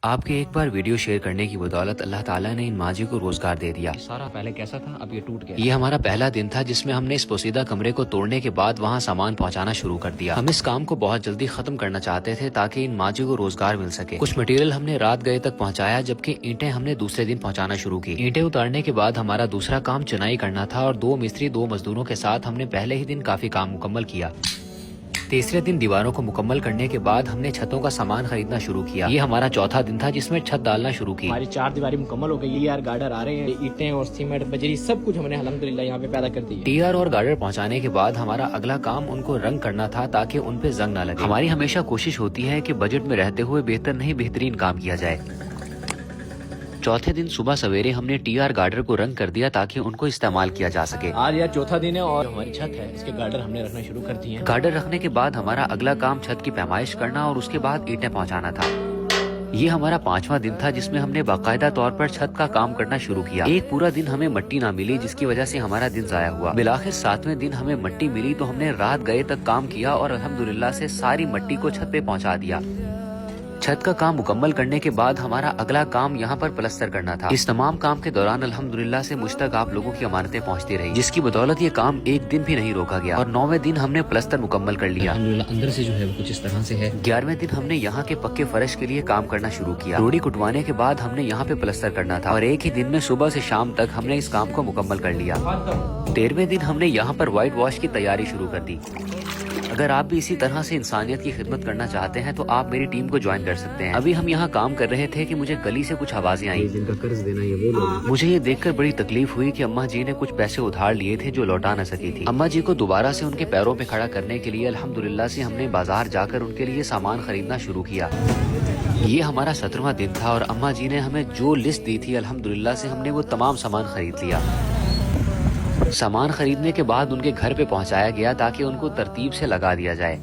आपके एक बार video share करने की बदौलत अल्लाह ताला ने इन माजी को रोजगार दे दिया। सारा पहले कैसा था, अब ये टूट गया। ये हमारा पहला दिन था जिसमें हमने इस पोसीदा कमरे को तोड़ने के बाद वहाँ सामान पहुँचाना शुरू कर दिया। हम इस काम को बहुत जल्दी खत्म करना चाहते थे ताकि इन माजी को रोजगार मिल सके। कुछ मटेरियल हमने रात गए तक पहुँचाया, जबकि ईंटें हमने दूसरे दिन पहुँचाना शुरू की। ईंटें उतारने के बाद हमारा दूसरा काम चुनाई करना था और 2 मिस्त्री 2 मजदूरों के साथ हमने पहले ही दिन काफी काम मुकम्मल किया। तीसरे दिन दीवारों को मुकम्मल करने के बाद हमने छतों का सामान खरीदना शुरू किया। ये हमारा चौथा दिन था जिसमें छत डालना शुरू की। हमारी 4 दीवारी मुकम्मल हो गई है यार। गार्डर आ रहे हैं, ईंटें और सीमेंट बजरी सब कुछ हमने अल्हम्दुलिल्लाह यहाँ पे पैदा कर दी है। टीआर और गार्डर पहुँचाने के बाद हमारा अगला काम उनको रंग करना था ताकि उन पे जंग न लगे। हमारी हमेशा कोशिश होती है कि बजट में रहते हुए बेहतर नहीं बेहतरीन काम किया जाए। चौथे दिन सुबह सवेरे हमने टीआर गार्डर को रंग कर दिया ताकि उनको इस्तेमाल किया जा सके। आज यार चौथा दिन है और हमारी छत है, इसके गार्डर हमने रखना शुरू कर दिए हैं। गार्डर रखने के बाद हमारा अगला काम छत की पैमाइश करना और उसके बाद ईंटें पहुंचाना था। ये हमारा 5वां दिन था जिसमें हमने बाकायदा तौर पर छत का काम करना शुरू किया। एक पूरा दिन हमें मिट्टी ना मिली जिसकी वजह से हमारा दिन जाया हुआ। बिलाखिर 7वें दिन हमें मिट्टी मिली तो हमने रात गए तक काम किया और अल्हम्दुलिल्लाह से सारी मिट्टी को छत पे पहुंचा दिया। छत का काम मुकम्मल करने के बाद हमारा अगला काम यहाँ पर प्लस्तर करना था। इस तमाम काम के दौरान अल्हम्दुलिल्लाह से मुझ तक आप लोगों की अमानतें पहुँचती रही, जिसकी बदौलत ये काम एक दिन भी नहीं रोका गया और 9वें दिन हमने प्लस्तर मुकम्मल कर लिया। अल्हम्दुलिल्लाह अंदर से जो है वो कुछ इस तरह से है। 11वें दिन हमने यहाँ के पक्के फर्श के लिए काम करना शुरू किया। रोड़ी कुटवाने के बाद हमने यहाँ पे प्लस्तर करना था और एक ही दिन में सुबह से शाम तक हमने इस काम को मुकम्मल कर लिया। 13वें दिन हमने यहाँ पर व्हाइट वॉश की तैयारी शुरू कर दी। अगर आप भी इसी तरह से इंसानियत की खिदमत करना चाहते हैं तो आप मेरी टीम को ज्वाइन कर सकते हैं। अभी हम यहाँ काम कर रहे थे कि मुझे गली से कुछ आवाजें आई। जिनका कर्ज देना ये वो लोग। मुझे ये देखकर बड़ी तकलीफ हुई कि अम्मा जी ने कुछ पैसे उधार लिए थे जो लौटा न सकी थी। अम्मा जी को दोबारा से उनके पैरों पे खड़ा करने के लिए अल्हम्दुलिल्लाह से हमने बाजार जाकर उनके लिए सामान खरीदना शुरू किया। ये हमारा 17वां दिन था और अम्मा जी ने हमें जो लिस्ट दी थी अल्हम्दुलिल्लाह से हमने वो तमाम सामान खरीद लिया। सामान खरीदने के बाद उनके घर पे पहुंचाया गया ताकि उनको तरतीब से लगा दिया जाए।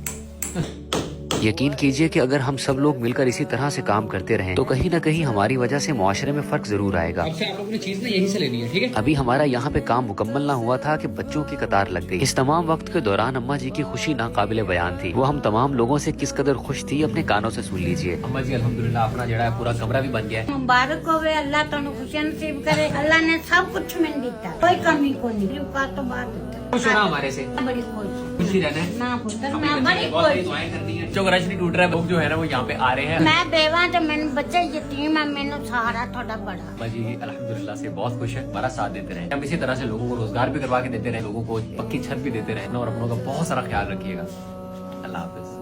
यकीन कीजिए कि अगर हम सब लोग मिलकर इसी तरह से काम करते रहें तो कहीं न कहीं हमारी वजह से मुआशरे में फर्क जरूर आएगा। अब से आप लोगों ने चीज ना यहीं से लेनी है, ठीक है? अभी हमारा यहाँ पे काम मुकम्मल ना हुआ था कि बच्चों की कतार लग गई। इस तमाम वक्त के दौरान अम्मा जी की खुशी नाकाबिले बयान थी। वो हम तमाम लोगों से किस कदर खुश थी अपने कानों से सुन लीजिए। अम्मा जी अल्हम्दुलिल्लाह अपना जड़ा है पूरा कमरा भी बन गया है। मुबारक होवे, अल्लाह तुहानू खुशियां नसीब करे। अल्लाह ने सब कुछ मैंने दिता, कोई कमी को नहीं। का तो बात खुश होना हमारे से, बड़ी खुश खुशी रहना है ना पुत्र, मैं बड़ी खुश। दुआएं करनी है। जो गरज नहीं टूट रहा है, लोग जो है ना वो यहाँ पे आ रहे हैं। मैं बेवा तो मैंने बच्चे यतीम है, मैंने सहारा थोड़ा बड़ा। अम्मा जी अल्हम्दुलिल्लाह से बहुत खुश है, हमारा साथ देते रहे। हम इसी तरह से लोगों को रोजगार भी करवा के देते रहे, लोगों को पक्की छत भी देते रहे और अपनों का बहुत सारा ख्याल रखिएगा। अल्लाह हाफिज।